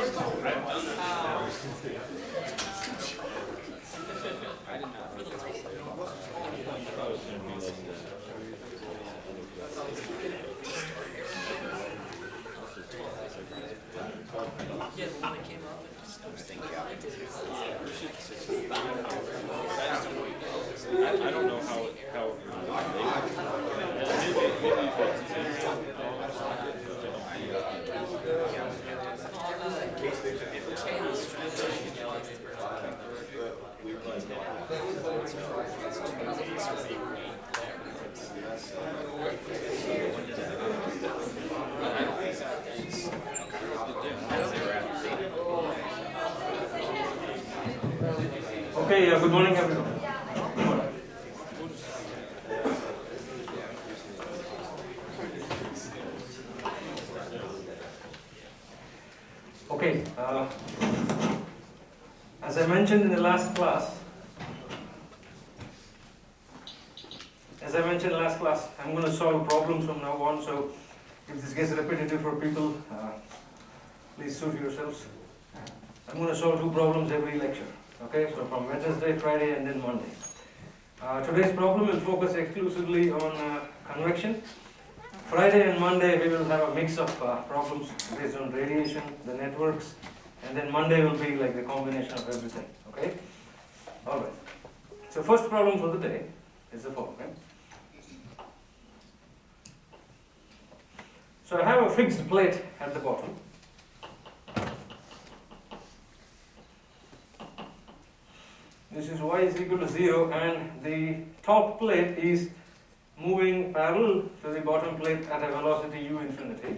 I don't know how Okay, good morning everyone. Okay, as I mentioned in the last class, I'm going to solve problems from now on, so if this gets repetitive for people, please suit yourselves. I'm going to solve 2 problems every lecture. Okay, so from Wednesday, Friday, and then Monday. Today's problem will focus exclusively on convection. Friday and Monday we will have a mix of problems based on radiation, the networks, and then Monday will be like the combination of everything. Okay? Alright. So first problem for the day is the following. So I have a fixed plate at the bottom. This is y is equal to 0 and the top plate is moving parallel to the bottom plate at a velocity u infinity.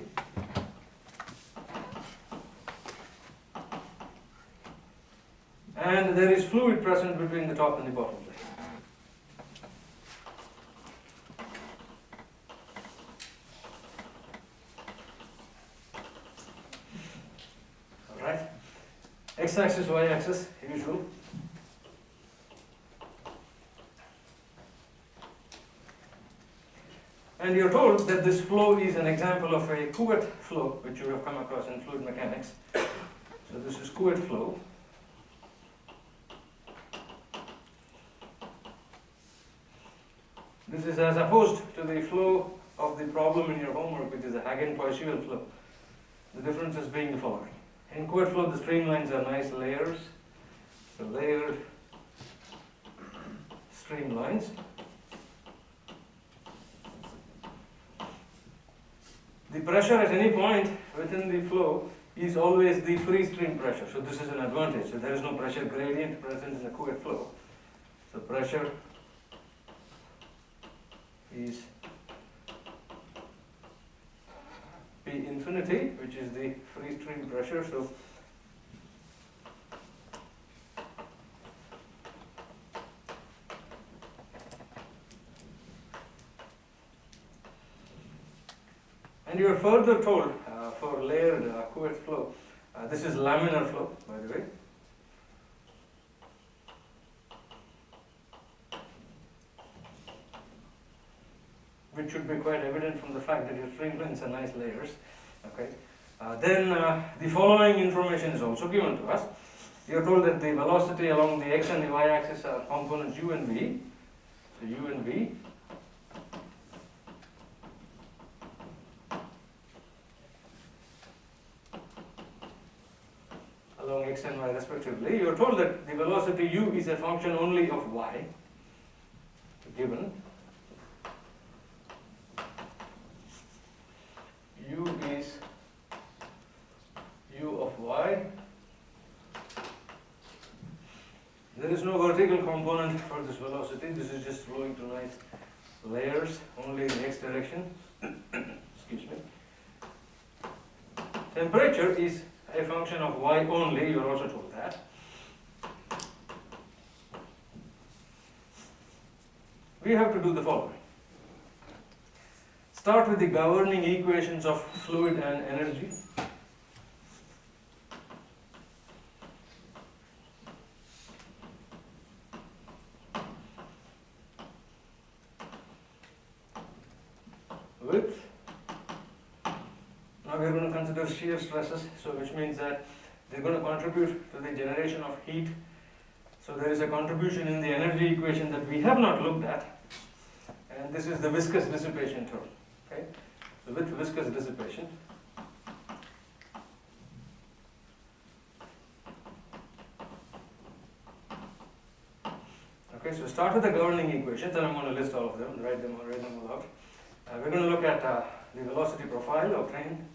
And there is fluid present between the top and the bottom plate. Alright. X-axis, y-axis, usual. And you're told that this flow is an example of a Couette flow, which you have come across in fluid mechanics. So this is Couette flow. This is as opposed to the flow of the problem in your homework, which is a Hagen-Poiseuille flow. The differences being the following. In Couette flow, the streamlines are nice layers. So layered streamlines. The pressure at any point within the flow is always the free stream pressure. So this is an advantage. So there is no pressure gradient present in the Couette flow. So pressure is P infinity, which is the free stream pressure. So and you are further told for layered Couette flow, this is laminar flow, by the way. Which should be quite evident from the fact that your streamlines are nice layers. Okay. Then the following information is also given to us. You are told that the velocity along the x and the y axis are components u and v. So u and v. Along x and y respectively. You are told that the velocity u is a function only of y, given. U is u of y. There is no vertical component for this velocity. This is just flowing to nice layers, only in the x direction. Excuse me. Temperature is a function of y only. You are also told that. We have to do the following. Start with the governing equations of fluid and energy. Now we are going to consider shear stresses, so which means that they're going to contribute to the generation of heat. So there is a contribution in the energy equation that we have not looked at, and this is the viscous dissipation term. Okay? So with viscous dissipation, okay, so start with the governing equations, and I'm going to list all of them, write them all out. We're going to look at the velocity profile obtained.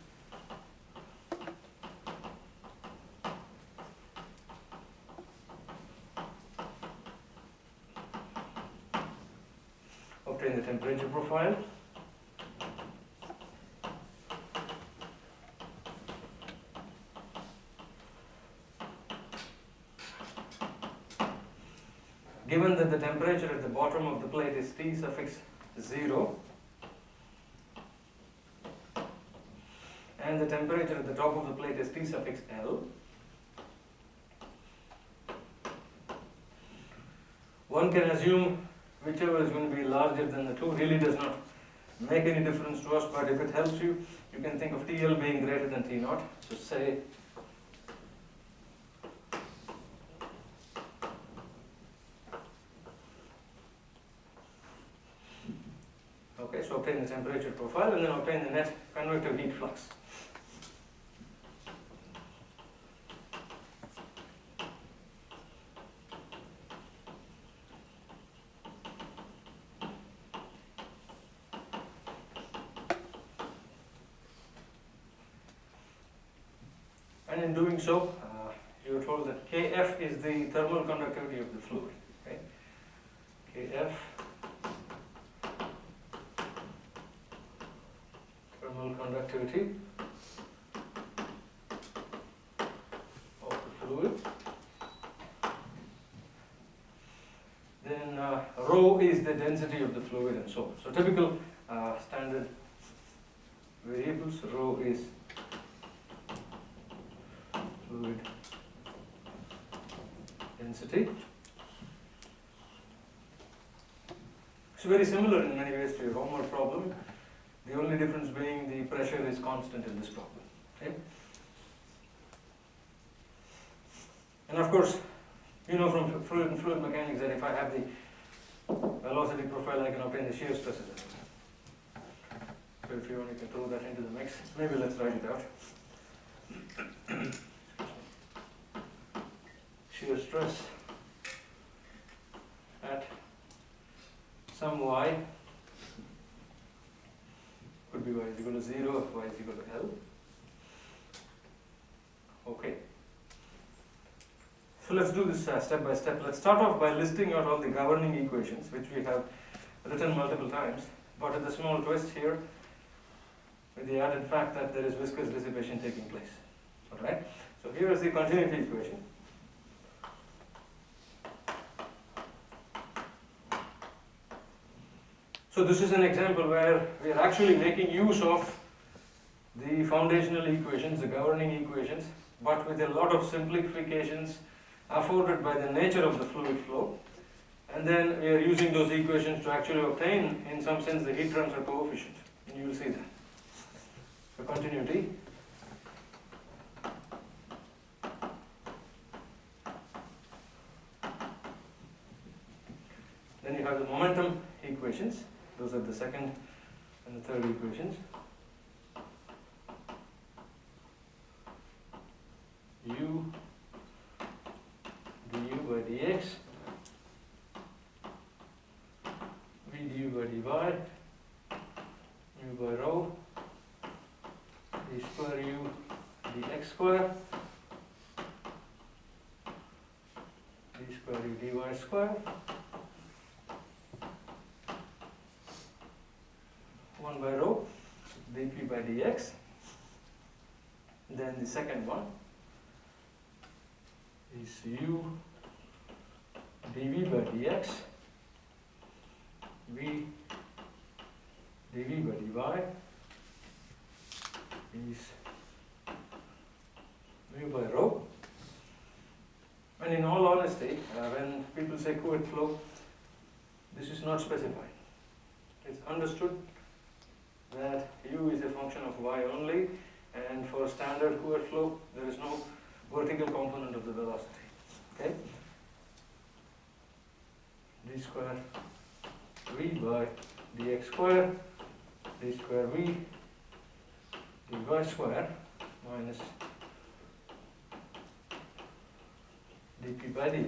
Obtain the temperature profile. Given that the temperature at the bottom of the plate is T suffix 0, and the temperature at the top of the plate is T suffix L, one can assume whichever is going to be larger than the two. Really does not make any difference to us, but if it helps you, you can think of TL being greater than T naught. So say okay, so obtain the temperature profile and then obtain the net convective heat flux. And in doing so, you're told that Kf is the thermal conductivity of the fluid. Okay? Kf, thermal conductivity of the fluid. Then rho is the density of the fluid and so on. So typical standard variables, rho is fluid density. It's very similar in many ways to your homework problem, the only difference being the pressure is constant in this problem. Okay? And of course, you know from fluid and fluid mechanics that if I have the velocity profile, I can obtain the shear stresses. So if you want, you can throw that into the mix. Maybe let's write it out. Shear stress at some y, could be y is equal to 0, y is equal to L. Okay. So let's do this step by step. Let's start off by listing out all the governing equations, which we have written multiple times, but with a small twist here, with the added fact that there is viscous dissipation taking place. Alright? So here is the continuity equation. So this is an example where we are actually making use of the foundational equations, the governing equations, but with a lot of simplifications afforded by the nature of the fluid flow. And then we are using those equations to actually obtain, in some sense, the heat transfer coefficient. And you will see that. So continuity. Then you have the momentum equations. Those are the second and the third equations. U du by dx, v du by dy, mu by rho, d square u dx square, d square u dy square, 1 by rho, dp by dx. Then the second one is u dv by dx, v dv by dy is mu by rho. And in all honesty, when people say fluid flow, this is not specified. It's understood that u is a function of y only, and for standard fluid flow, there is no vertical component of the velocity. Okay? d square v by dx square, d square v dy square minus dp by dy.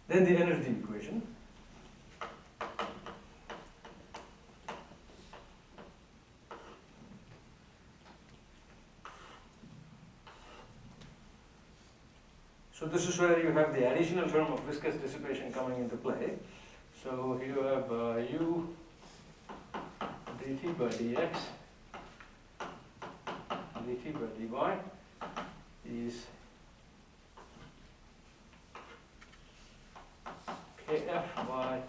Then the energy equation. So this is where you have the additional term of viscous dissipation coming into play. So you have u dt by dx dt by dy is kf by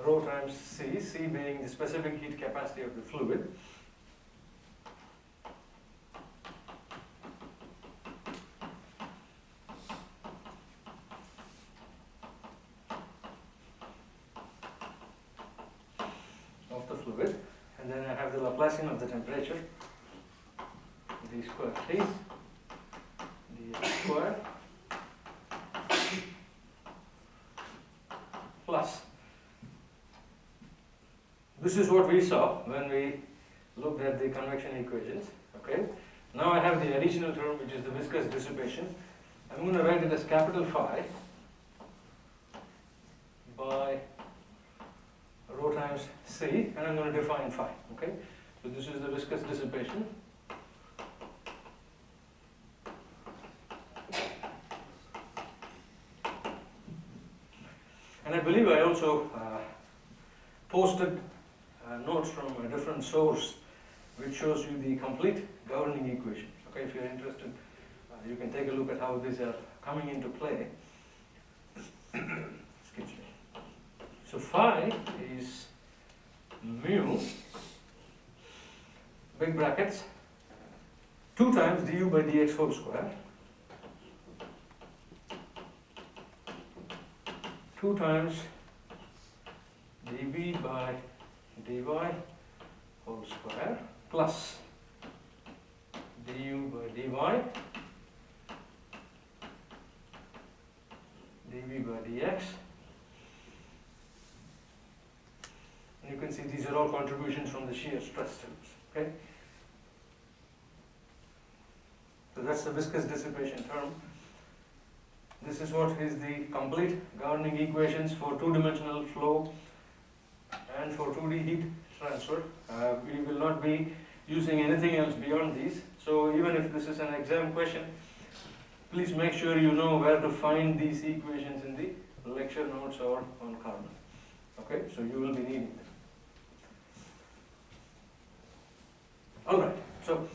rho times c, c being the specific heat capacity of the fluid. Of the fluid, and then I have the Laplacian of the temperature, d square t dx square plus. This is what we saw when we looked at the convection equations. Okay. Now I have the additional term, which is the viscous dissipation. I'm going to write it as capital phi by rho times c, and I'm going to define phi. Okay. So this is the viscous dissipation. And I believe I also posted notes from a different source which shows you the complete governing equation. Okay, if you're interested, you can take a look at how these are coming into play. Excuse me. So phi is mu, big brackets, 2 times du by dx whole square, 2 times dv by dy whole square plus du by dy dv by dx. And you can see these are all contributions from the shear stress terms. Okay? So that's the viscous dissipation term. This is what is the complete governing equations for two-dimensional flow and for 2D heat transfer. We will not be using anything else beyond these. So even if this is an exam question, please make sure you know where to find these equations in the lecture notes or on Karma. Okay, so you will be needing them. Alright, so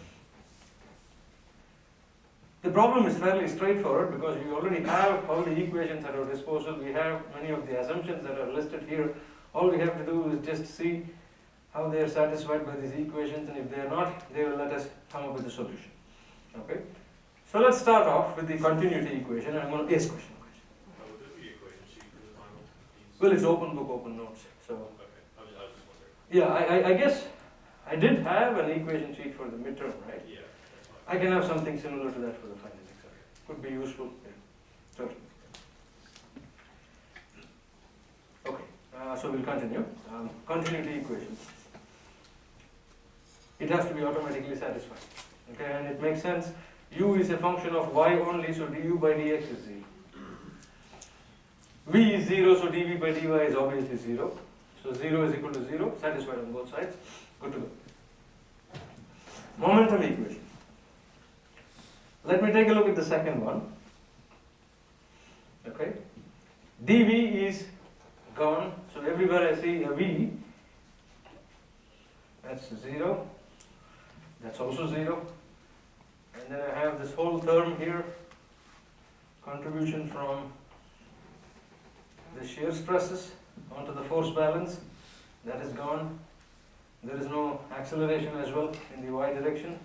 the problem is fairly straightforward because we already have all the equations at our disposal. We have many of the assumptions that are listed here. All we have to do is just see how they are satisfied by these equations, and if they are not, they will let us come up with a solution. Okay? So let's start off with the continuity equation. I'm going to ask question. Would there be equation sheet for the final piece? Well, it's open book, open notes. So Okay, I was just wondering. yeah, I guess I did have an equation sheet for the midterm, right? Yeah, that's fine. I can have something similar to that for the final exam. Could be useful. Yeah. Certainly. Okay, so we'll continue. Continuity equation. It has to be automatically satisfied. Okay, and it makes sense. U is a function of y only, so du by dx is 0. V is 0, so dv by dy is obviously 0. So 0 is equal to 0, satisfied on both sides. Good to go. Momentum equation. Let me take a look at the second one. Okay. dv is gone, so everywhere I see a v, that's 0. That's also 0. And then I have this whole term here, contribution from the shear stresses onto the force balance, that is gone. There is no acceleration as well in the y direction.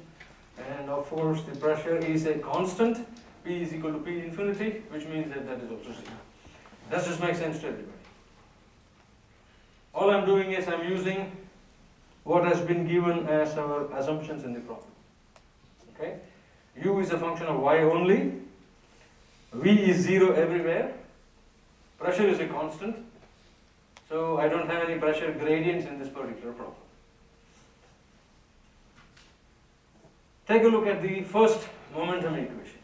And of course the pressure is a constant, P is equal to P infinity, which means that that is also 0. That just makes sense to everybody. All I'm doing is I'm using what has been given as our assumptions in the problem. Okay? U is a function of y only, V is 0 everywhere, pressure is a constant, so I don't have any pressure gradients in this particular problem. Take a look at the first momentum equation.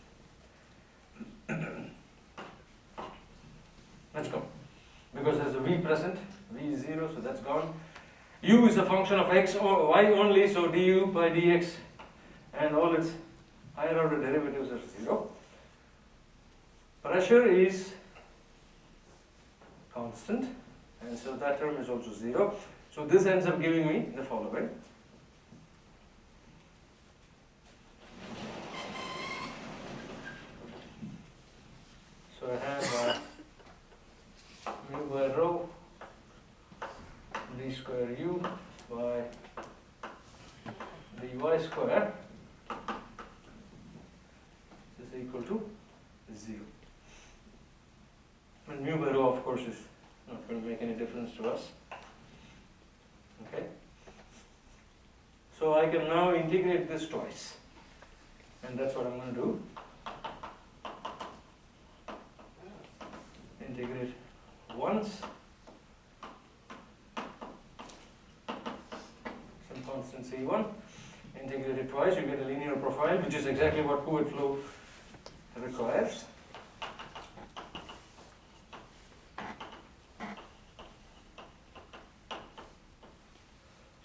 Let's go. Because there's a V present, V is 0, so that's gone. U is a function of x or y only, so du by dx and all its higher order derivatives are 0. Pressure is constant, and so that term is also 0. So this ends up giving me the following. So I have mu by rho d square u by dy square is equal to 0. And mu by rho, of course, is not going to make any difference to us. Okay? So I can now integrate this twice. And that's what I'm going to do. Integrate once, some constant C1, integrate it twice, you get a linear profile, which is exactly what fluid flow requires.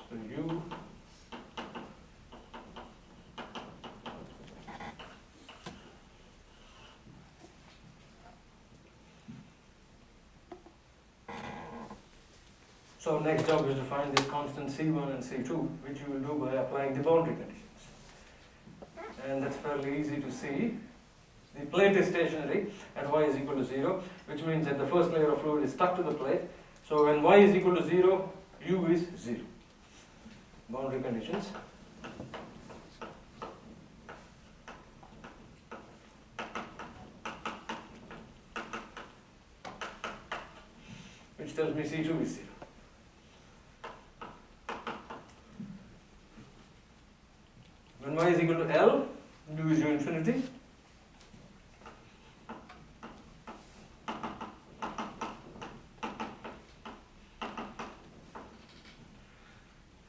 So U So next job is to find this constant C1 and C2, which you will do by applying the boundary conditions. And that's fairly easy to see. The plate is stationary at y is equal to 0, which means that the first layer of fluid is stuck to the plate. So when y is equal to 0, u is 0. Boundary conditions. Which tells me C2 is 0. When y is equal to L, u is u infinity.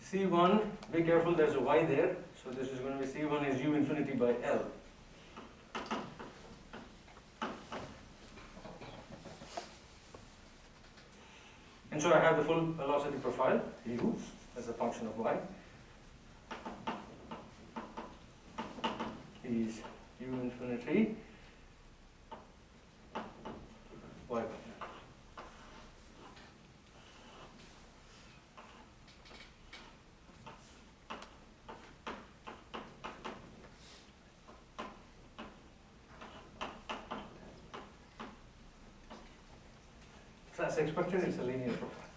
C1, be careful, there's a y there, so this is going to be C1 is u infinity by L. And so I have the full velocity profile, u, as a function of y. Is u infinity y by L. So as expected, it's a linear profile.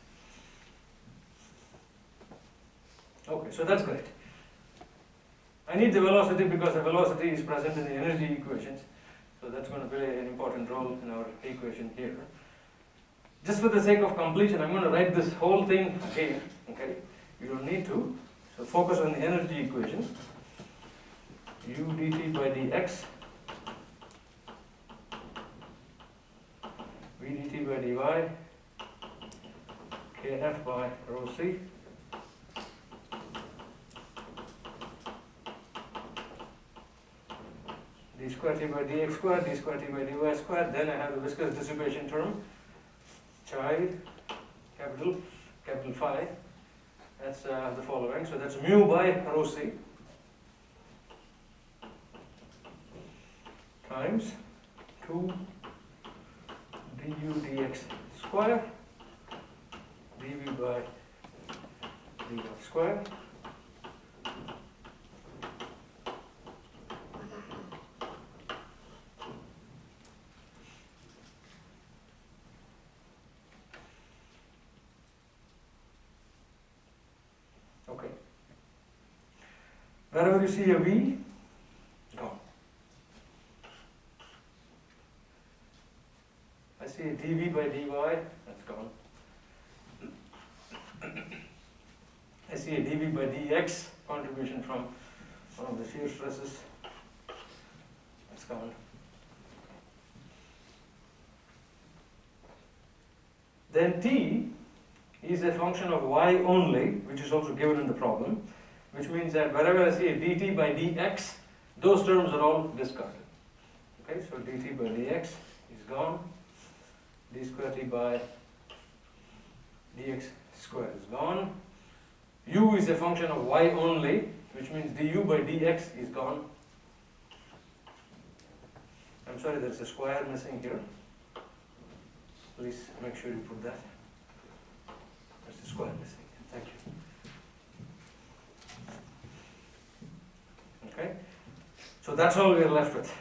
Okay, so that's great. I need the velocity because the velocity is present in the energy equations. So that's going to play an important role in our equation here. Just for the sake of completion, I'm going to write this whole thing again. Okay, you don't need to. So focus on the energy equation. U dt by dx, v dt by dy, kf by rho c. D square t by dx square, d square t by dy square. Then I have the viscous dissipation term, chi, capital phi. That's the following. So that's mu by rho c times 2 du dx square, dv by dy square. Okay. Wherever you see a V, go. I see a dV by dy, that's gone. I see a dV distribution from one of the shear stresses. That's common. Then T is a function of y only, which is also given in the problem, which means that wherever I see a dt by dx, those terms are all discarded. Okay, so dt by dx is gone, d square t by dx square is gone. U is a function of y only, which means du by dx is gone. I'm sorry, there's a square missing here. Please make sure you put that. There's a square missing. Thank you. Okay, so that's all we're left with.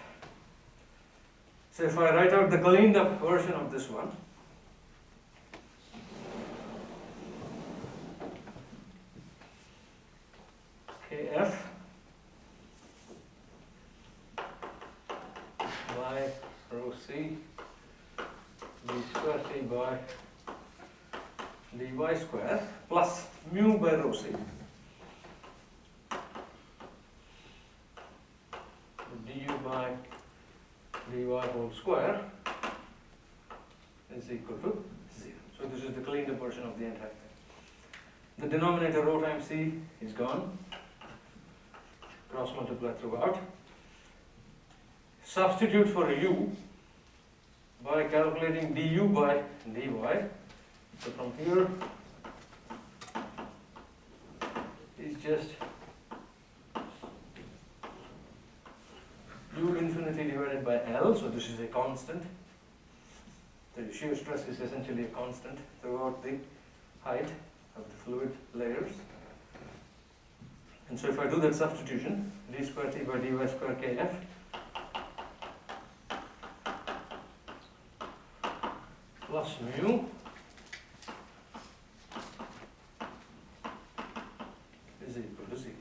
So if I write out the cleaned up version of this one, Kf by rho c d square t by dy square plus mu by rho c du by dy whole square is equal to 0. So this is the cleaned up version of the entire thing. The denominator rho times c is gone. Cross multiply throughout. Substitute for a u by calculating du by dy. So from here is just u infinity divided by L, so this is a constant. The shear stress is essentially a constant throughout the height of the fluid layers. And so if I do that substitution, d square t by dy square kf plus mu is equal to 0.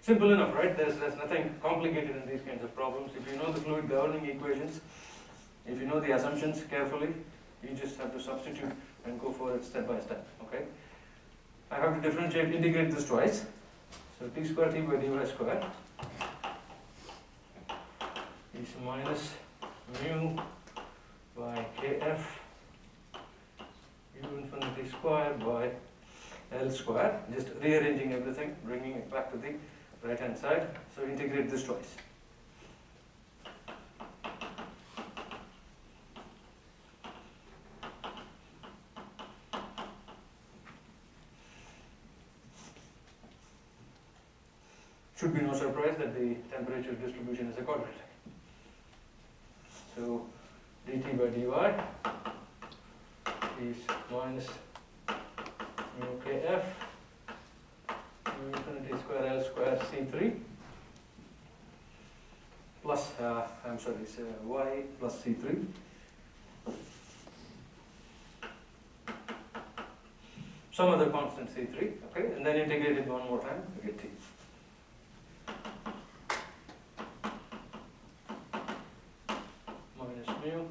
Simple enough, right? There's nothing complicated in these kinds of problems. If you know the fluid governing equations, if you know the assumptions carefully, you just have to substitute and go for it step by step, okay? I have to differentiate, integrate this twice. So t square t by dy square is minus mu by kf u infinity square by L square, just rearranging everything, bringing it back to the right hand side. So integrate this twice. Should be no surprise that the temperature distribution is a quadratic. So dt by dy is minus mu kf mu infinity square L square C3 plus, I'm sorry, it's y plus C3 some other constant C3, okay, and then integrate it one more time to get t. Minus mu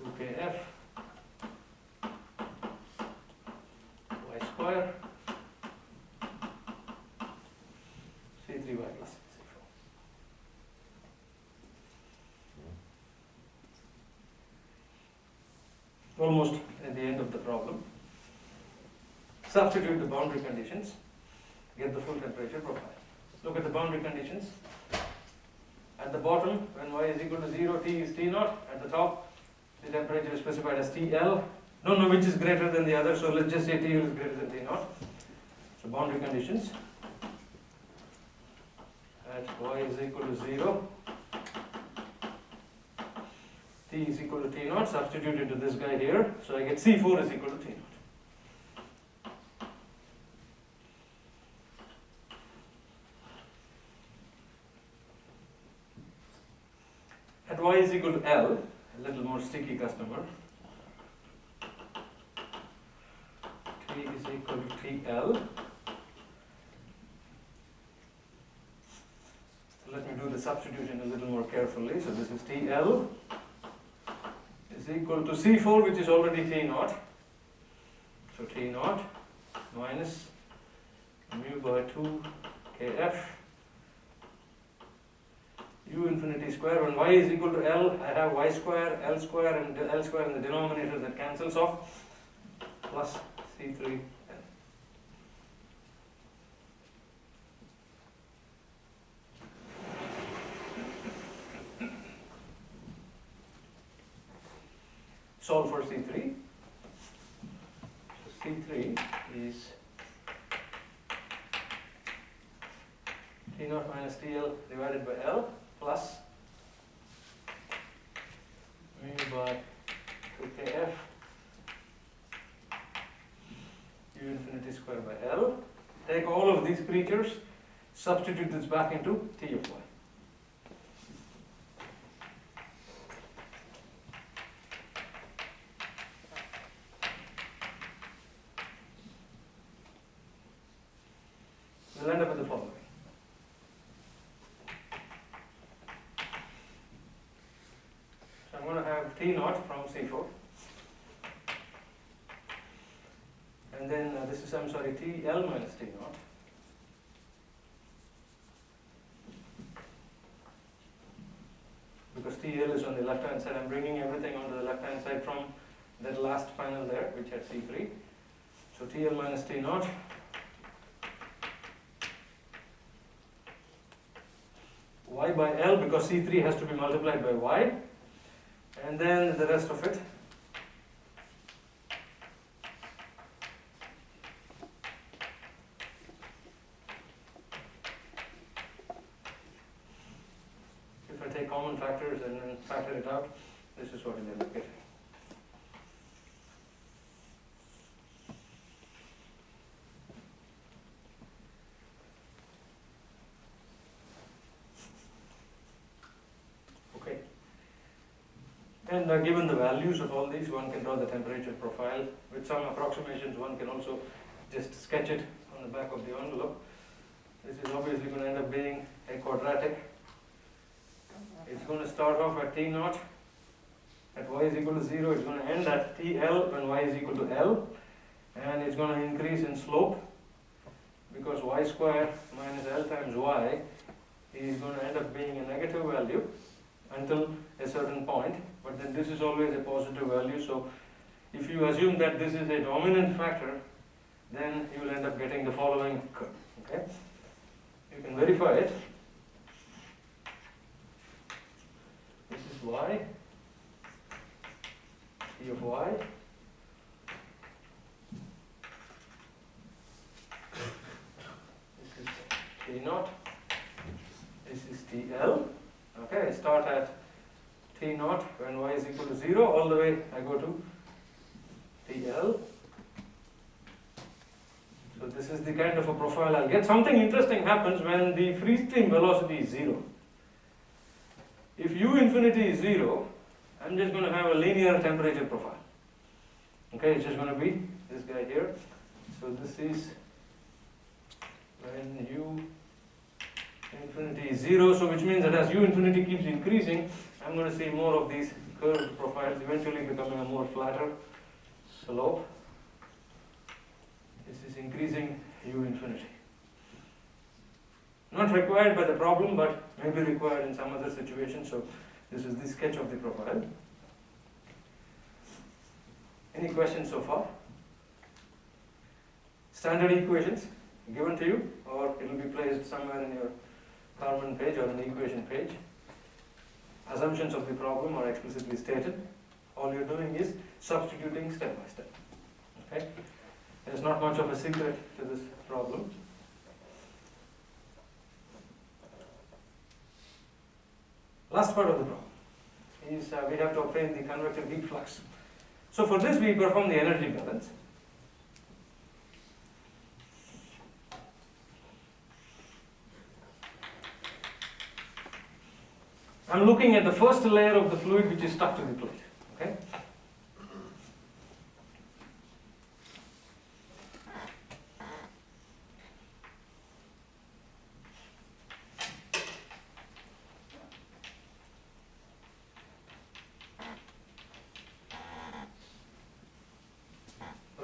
2kf y square C3y plus C4. Almost at the end of the problem. Substitute the boundary conditions, get the full temperature profile. Look at the boundary conditions. At the bottom, when y is equal to 0, T is T0. At the top, the temperature is specified as TL. Don't know which is greater than the other, so let's just say TL is greater than T0. So boundary conditions. At y is equal to 0, T is equal to T0, substitute into this guy here, so I get C4 is equal to T0. At y is equal to L, a little more sticky customer, T is equal to TL. So let me do the substitution a little more carefully. So this is TL is is equal to C4, which is already T naught. So T naught minus mu by 2 kF u infinity square. When y is equal to L, I have y square, L square, and L square in the denominator, that cancels off, plus C3. Solve for C3. So C3 is T naught minus TL divided by L plus mu by 2kF u infinity square by L. Take all of these creatures, substitute this back into T of y. We'll end up with the following. So I'm going to have T naught from C4. And then this is, I'm sorry, TL minus T naught. Because TL is on the left hand side, I'm bringing everything onto the left hand side from that last panel there, which had C3. So TL minus T naught. Y by L, because C3 has to be multiplied by Y. And then the rest of it. If I take common factors and then factor it out, this is what it ends up getting. Okay. And given the values of all these, one can draw the temperature profile. With some approximations, one can also just sketch it on the back of the envelope. This is obviously going to end up being a quadratic. It's going to start off at T naught, at y is equal to 0. It's going to end at TL when y is equal to L. And it's going to increase in slope, because y square minus L times y is going to end up being a negative value until a certain point. But then this is always a positive value. So if you assume that this is a dominant factor, then you will end up getting the following curve. Okay? You can verify it. This is y, T of y. This is T naught. This is TL. Okay, I start at T naught when y is equal to 0, all the way I go to TL. So this is the kind of a profile I'll get. Something interesting happens when the free stream velocity is 0. If u infinity is 0, I'm just going to have a linear temperature profile. Okay, it's just going to be this guy here. So this is when u infinity is 0, so which means that as u infinity keeps increasing, I'm going to see more of these curved profiles, eventually becoming a more flatter slope. This is increasing u infinity. Not required by the problem, but may be required in some other situation. So this is the sketch of the profile. Any questions so far? Standard equations given to you, or it will be placed somewhere in your Kalman page or an equation page. Assumptions of the problem are explicitly stated. All you're doing is substituting step by step. Okay? There's not much of a secret to this problem. Last part of the problem is we have to obtain the convective heat flux. So for this we perform the energy balance. I'm looking at the first layer of the fluid which is stuck to the plate. Okay?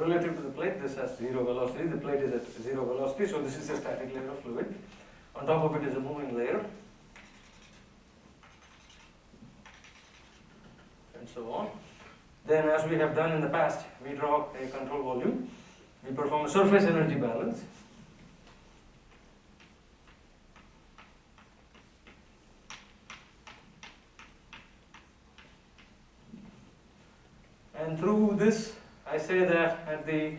relative to the plate, this has zero velocity, the plate is at zero velocity, so this is a static layer of fluid. On top of it is a moving layer, and so on. Then, as we have done in the past, we draw a control volume, we perform a surface energy balance. And through this, I say that at the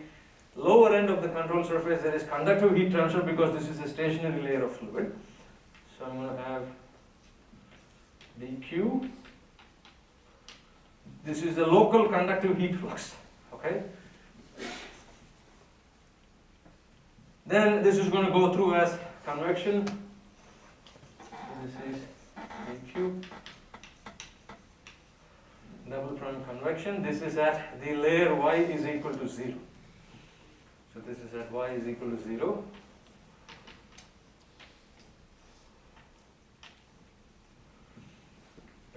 lower end of the control surface there is conductive heat transfer because this is a stationary layer of fluid. So I'm going to have dq. This is the local conductive heat flux. Okay. Then this is going to go through as convection. This is dq. Double prime convection. This is at the layer y is equal to 0. So this is at y is equal to 0.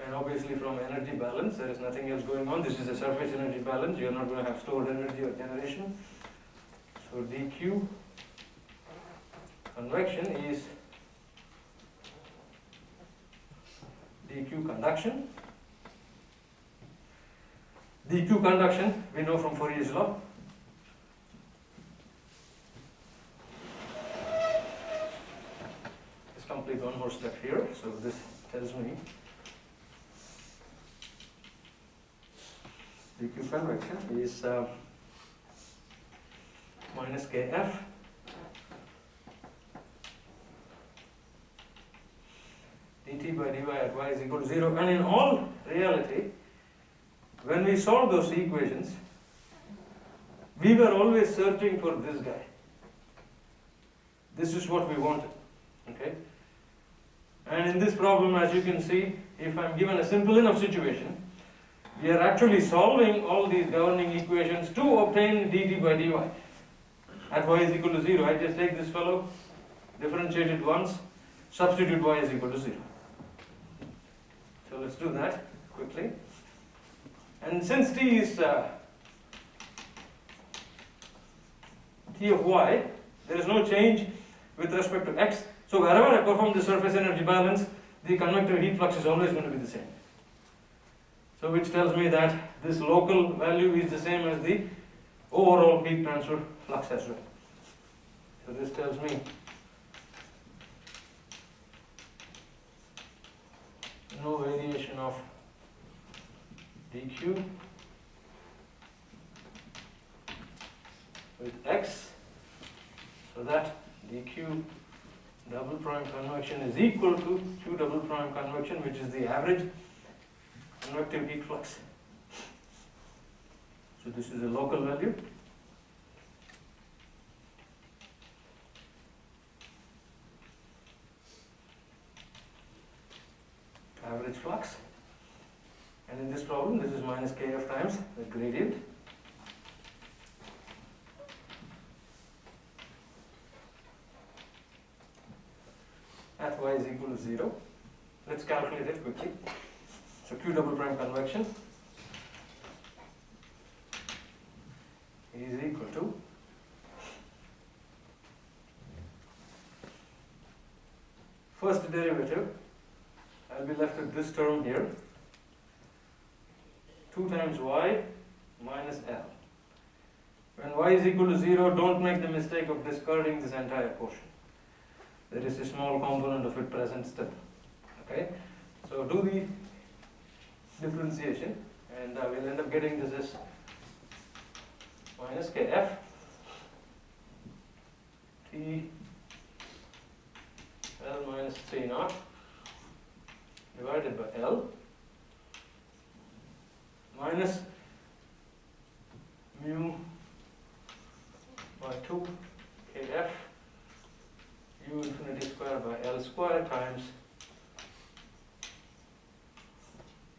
And obviously from energy balance, there is nothing else going on. This is a surface energy balance. You are not going to have stored energy or generation. So dq convection is dq conduction. dq conduction, we know from Fourier's law. Let's complete one more step here. So this tells me dq convection is minus kf dt by dy at y is equal to 0. And in all reality, when we solve those equations, we were always searching for this guy. This is what we wanted. Okay? And in this problem, as you can see, if I'm given a simple enough situation, we are actually solving all these governing equations to obtain dt by dy at y is equal to 0. I just take this fellow, differentiate it once, substitute y is equal to 0. So let's do that quickly. And since t is t of y, there is no change with respect to x. So wherever I perform the surface energy balance, the convective heat flux is always going to be the same. So which tells me that this local value is the same as the overall heat transfer flux as well. So this tells me no variation of dq with x, so that dq double prime convection is equal to q double prime convection, which is the average convective heat flux. So this is a local value. Average flux. And in this problem, this is minus kf times the gradient. At y is equal to 0. Let's calculate it quickly. So q double prime convection is equal to first derivative, I'll be left with this term here, 2 times y minus L. When y is equal to 0, don't make the mistake of discarding this entire portion. There is a small component of it present still. Okay? So do the differentiation, and we'll end up getting this as minus kf t L minus 3 naught divided by L minus mu by 2 kf u infinity square by L square times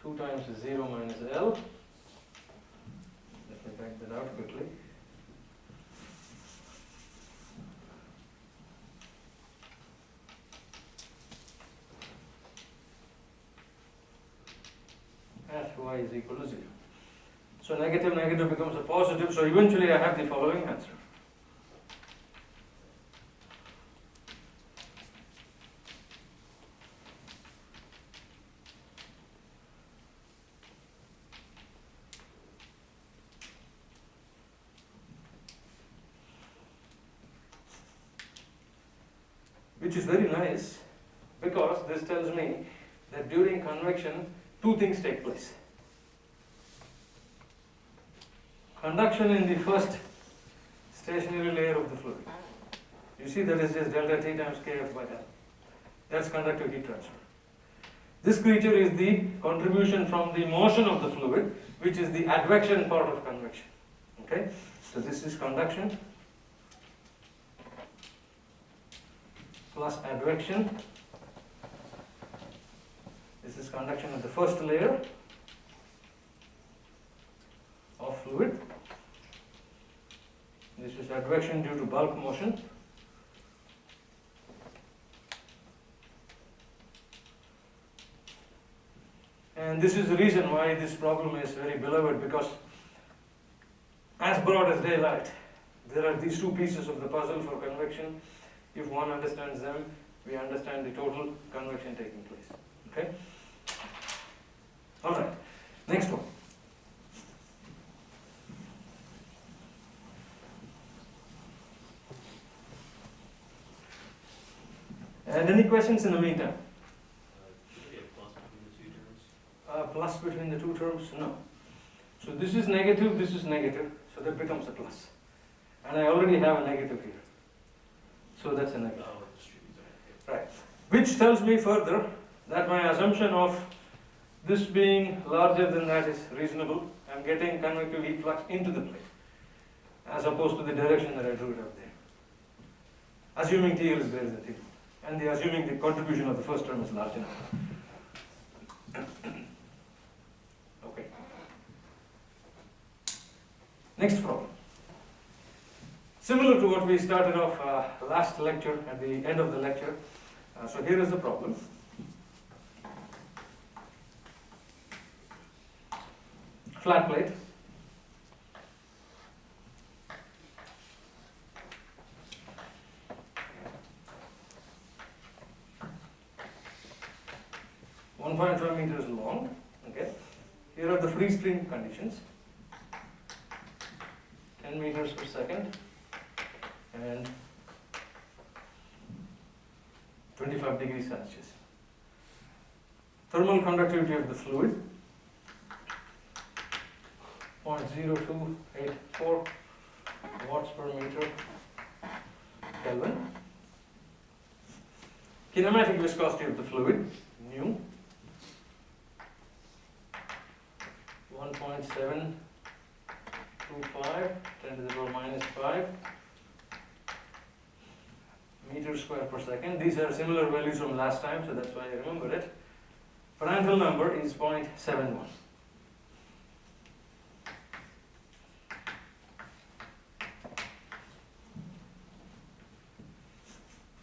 2 times 0 minus L. Let me back that out quickly. At y is equal to 0. So negative, negative becomes a positive, so eventually I have the following answer. Which is very nice, because this tells me that during convection, two things take place. Conduction in the first stationary layer of the fluid. You see that is just delta T times Kf by L. That's conductive heat transfer. This creature is the contribution from the motion of the fluid, which is the advection part of convection. Okay? So this is conduction plus advection. This is conduction of the first layer of fluid. This is advection due to bulk motion. And this is the reason why this problem is very beloved, because as broad as daylight, there are these two pieces of the puzzle for convection. If one understands them, we understand the total convection taking place. Okay? Alright, next one. And any questions in the meantime? Should there be a plus between the two terms? Plus between the two terms? No. So this is negative, so that becomes a plus. And I already have a negative here. So that's a negative. Oh, distributed. Right. Which tells me further that my assumption of this being larger than that is reasonable. I'm getting convective heat flux into the plate, as opposed to the direction that I drew it out there. Assuming TL is greater than T2. And assuming the contribution of the first term is large enough. Okay. Next problem. Similar to what we started off last lecture, at the end of the lecture. So here is the problem. Flat plate. .5 meters long. Okay. Here are the free stream conditions. 10 meters per second and 25 degrees Celsius. Thermal conductivity of the fluid 0.0284 watts per meter Kelvin. Kinematic viscosity of the fluid, nu, 1.725 10 to the power minus 5 meters square per second. These are similar values from last time, so that's why I remember it. Prandtl number is 0.71.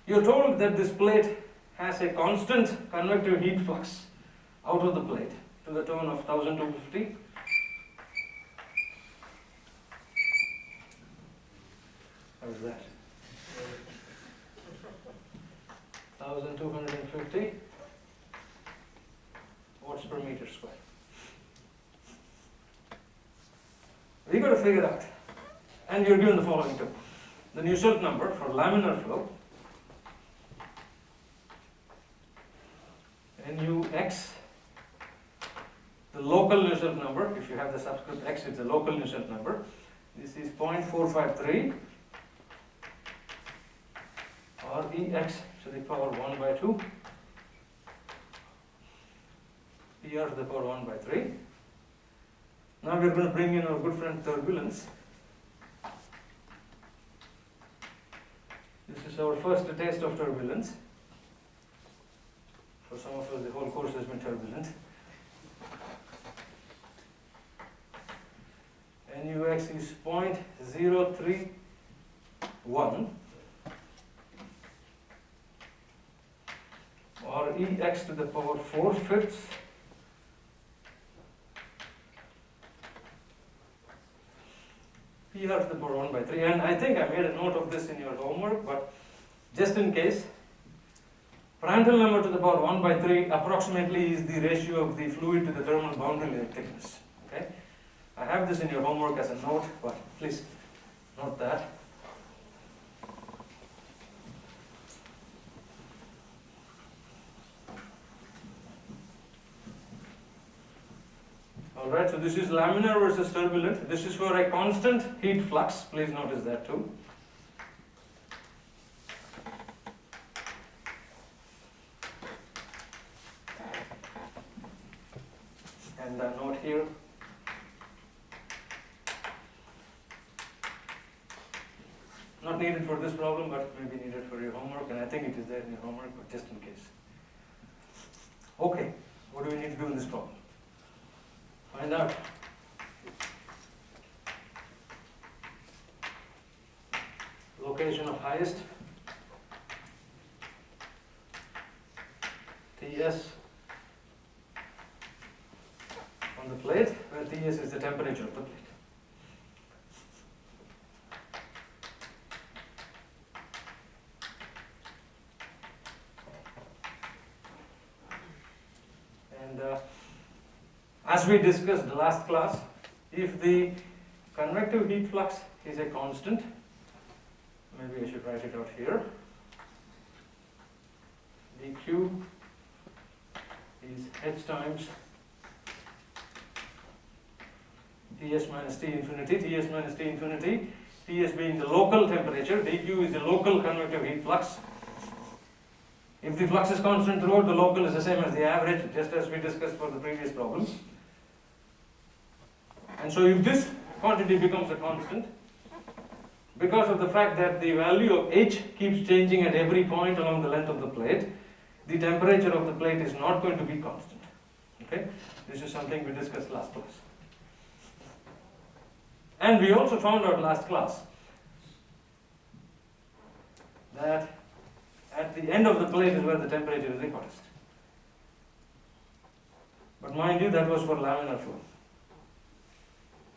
You're told that this plate has a constant convective heat flux out of the plate to the tune of 1250. How is that? 1250 watts per meter square. We got to figure out, and you're given the following too. The Nusselt number for laminar flow, NUX, the local Nusselt number, if you have the subscript X, it's a local Nusselt number. This is 0.453 or EX to the power 1 by 2, PR to the power 1 by 3. Now we are going to bring in our good friend turbulence. This is our first taste of turbulence. For some of us, the whole course has been turbulent. NUX is 0.031 or EX to the power 4/5 PR to the power 1 by 3. And I think I made a note of this in your homework, but just in case, Prandtl number to the power 1 by 3 approximately is the ratio of the fluid to the thermal boundary layer thickness. Okay? I have this in your homework as a note, but please note that. Alright, so this is laminar versus turbulent. This is for a constant heat flux. Please notice that too. And a note here. Not needed for this problem, but maybe needed for your homework, and I think it is there in your homework, but just in case. Okay, what do we need to do in this problem? Find out. Location of highest Ts on the plate, where Ts is the temperature of the plate. And as we discussed the last class, if the convective heat flux is a constant, maybe I should write it out here, dq is h times Ts minus T infinity, Ts minus T infinity, Ts being the local temperature, dq is the local convective heat flux. If the flux is constant throughout, the local is the same as the average, just as we discussed for the previous problem. And so if this quantity becomes a constant, because of the fact that the value of H keeps changing at every point along the length of the plate, the temperature of the plate is not going to be constant. Okay? This is something we discussed last class. And we also found out last class that at the end of the plate is where the temperature is the hottest. But mind you, that was for laminar flow.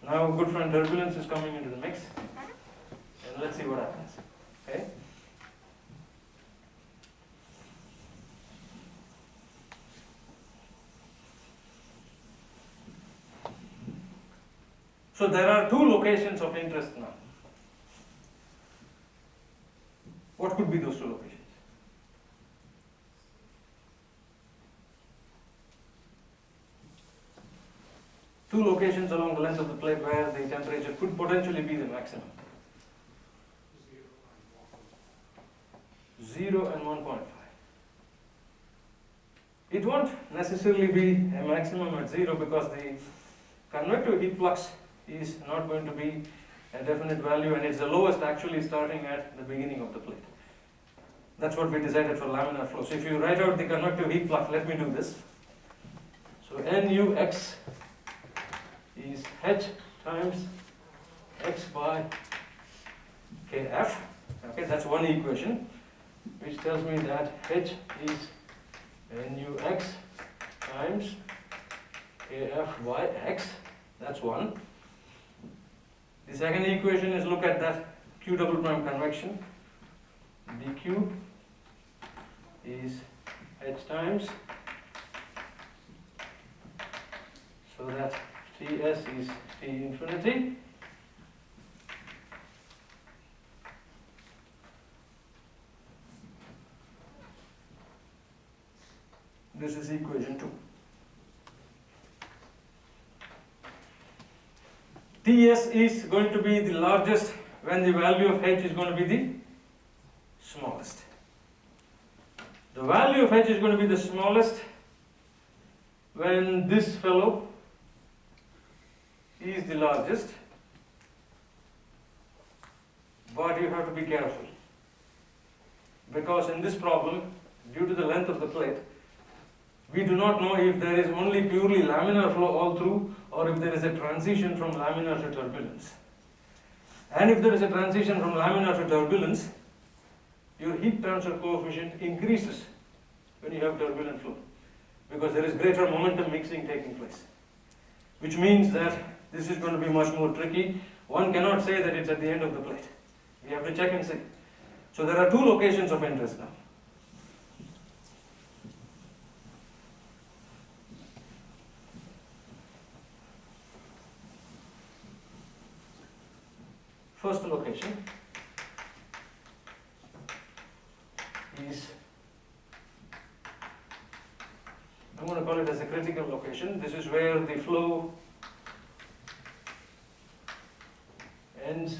Now good friend turbulence is coming into the mix, and let's see what happens. Okay? So there are two locations of interest now. What could be those two locations? Two locations along the length of the plate where the temperature could potentially be the maximum. 0 and 1.5. It won't necessarily be a maximum at 0 because the convective heat flux is not going to be a definite value, and it's the lowest actually starting at the beginning of the plate. That's what we decided for laminar flow. So if you write out the convective heat flux, let me do this. So NUX is H times X by Kf. Okay, that's one equation, which tells me that H is NUX times Kf by X. That's one. The second equation is look at that Q double prime convection. dQ is H times, so that Ts is T infinity. This is equation 2. Ts is going to be the largest when the value of H is going to be the smallest. The value of H is going to be the smallest when this fellow is the largest, but you have to be careful, because in this problem, due to the length of the plate, we do not know if there is only purely laminar flow all through, or if there is a transition from laminar to turbulence. And if there is a transition from laminar to turbulence, your heat transfer coefficient increases when you have turbulent flow, because there is greater momentum mixing taking place, which means that this is going to be much more tricky. one cannot say that it's at the end of the plate. We have to check and see. So there are two locations of interest now. First location is, I'm going to call it as a critical location. This is where the flow ends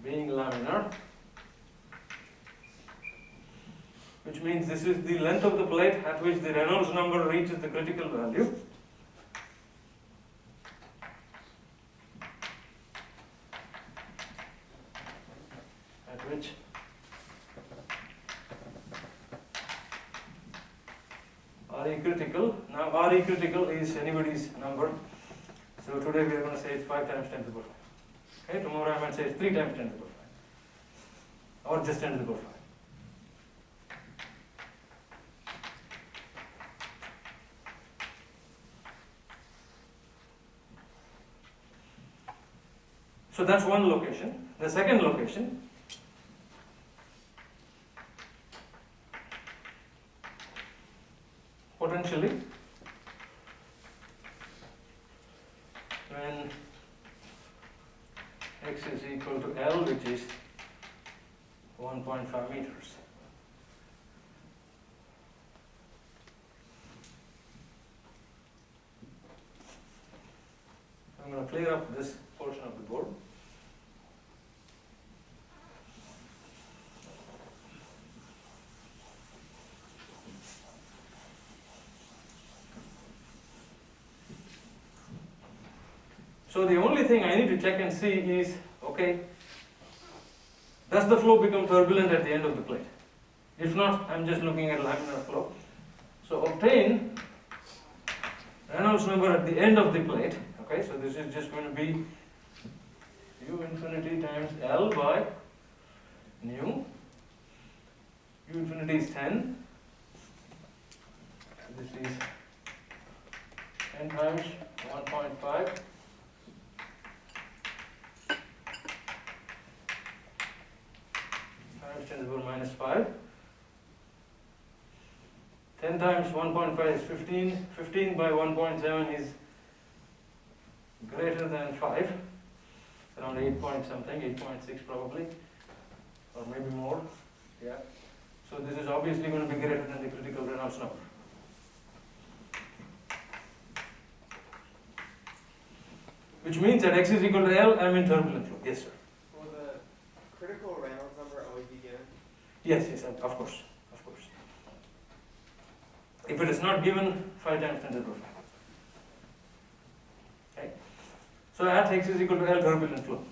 being laminar, which means this is the length of the plate at which the Reynolds number reaches the critical value. At which RE critical, now RE critical is anybody's number. So today we are going to say it's 5 times 10 to the power 5. Okay, tomorrow I might say it's 3 times 10 to the power 5. Or just 10 to the power 5. So that's one location. The second location potentially when x is equal to L, which is 1.5 meters. I'm going to clear up this portion of the board. So the only thing I need to check and see is, okay, does the flow become turbulent at the end of the plate? If not, I'm just looking at laminar flow. So obtain Reynolds number at the end of the plate. Okay, so this is just going to be U infinity times L by nu. U infinity is 10. This is 10 times 1.5. Times 10 to the power minus 5. 10 times 1.5 is 15. 15 by 1.7 is greater than 5. Around 8 point something, 8.6 probably. Or maybe more. Yeah. So this is obviously going to be greater than the critical Reynolds number. Which means that x is equal to L, I'm in turbulent flow. Yes, sir. Will the critical Reynolds number always be given? Yes, yes, of course, of course. If it is not given, 5 times 10 to the power 5. Okay. So at x is equal to L turbulent flow.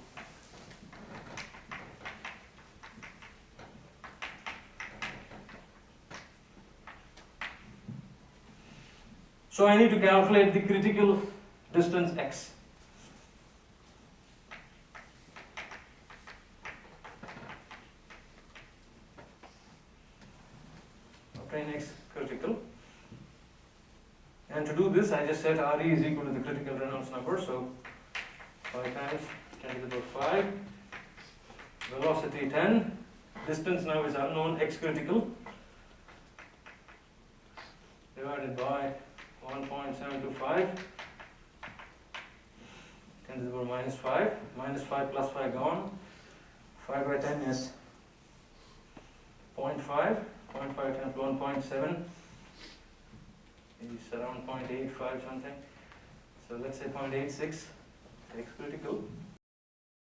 So I need to calculate the critical distance x. Obtain x critical. And to do this, I just set RE is equal to the critical Reynolds number. So 5 times 10 to the power 5. Velocity 10. Distance now is unknown, x critical. Divided by 1.725. 10 to the power minus 5. Minus 5 plus 5 gone. 5 by 10 is 0.5. 0.5 times 1.7 is around 0.85 something. So let's say 0.86, x critical.